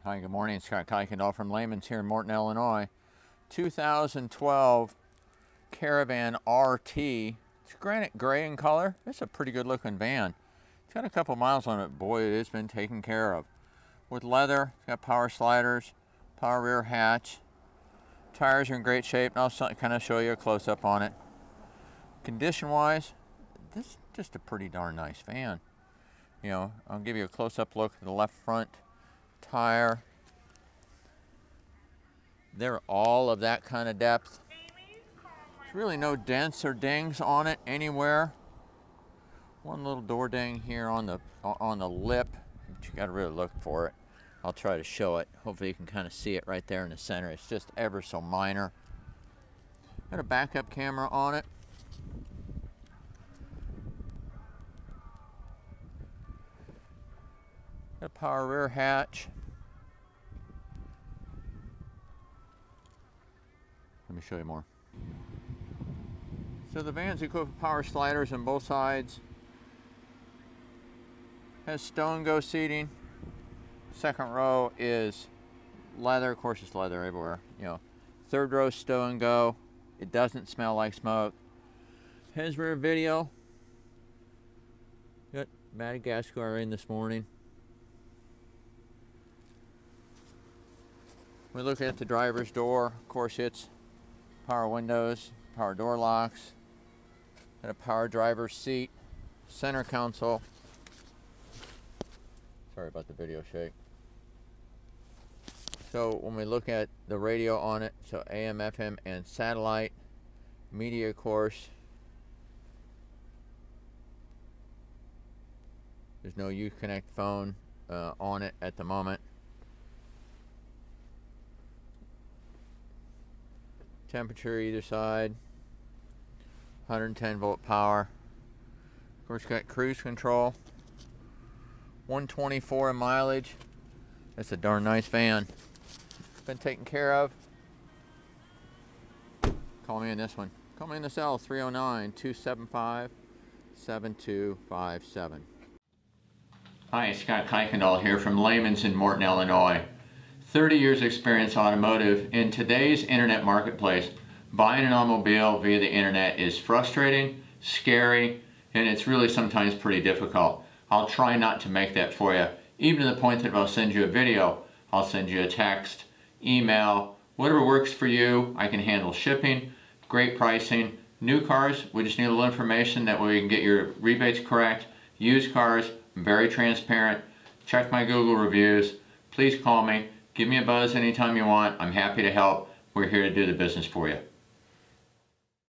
Hi, good morning. Scott Kuykendall from Lehman's here in Morton, Illinois. 2012 Caravan RT. It's granite gray in color. It's a pretty good looking van. It's got a couple miles on it. Boy, it has been taken care of. With leather, it's got power sliders, power rear hatch. Tires are in great shape, and I'll kind of show you a close-up on it. Condition-wise, this is just a pretty darn nice van. You know, I'll give you a close-up look at the left front tire. They're all of that kind of depth. There's really no dents or dings on it anywhere. One little door ding here on the lip, but you got to really look for it. I'll try to show it. Hopefully you can kind of see it right there in the center. It's just ever so minor. Got a backup camera on it. Got a power rear hatch. Let me show you more. So the van's equipped with power sliders on both sides. Has stow and go seating. Second row is leather. Of course, it's leather everywhere. You know, third row stow and go. It doesn't smell like smoke. Has rear video. Got Madagascar in this morning. We look at the driver's door. Of course, it's power windows, power door locks, and a power driver's seat, center console. Sorry about the video shake. So when we look at the radio on it, so AM, FM, and satellite, media, of course. There's no Uconnect phone on it at the moment. Temperature either side, 110 volt power. Of course, got cruise control. 124 in mileage. That's a darn nice van. Been taken care of. Call me in this one. Call me in the cell, 309-275-7257. Hi, Scott Kuykendall here from Lehman's in Morton, Illinois. 30 years experience automotive. In today's internet marketplace, buying an automobile via the internet is frustrating, scary, and it's really sometimes pretty difficult. I'll try not to make that for you. Even to the point that if I'll send you a video, I'll send you a text, email, whatever works for you. I can handle shipping, great pricing. New cars, we just need a little information that way we can get your rebates correct. Used cars, I'm very transparent. Check my Google reviews. Please call me. Give me a buzz anytime you want. I'm happy to help. We're here to do the business for you.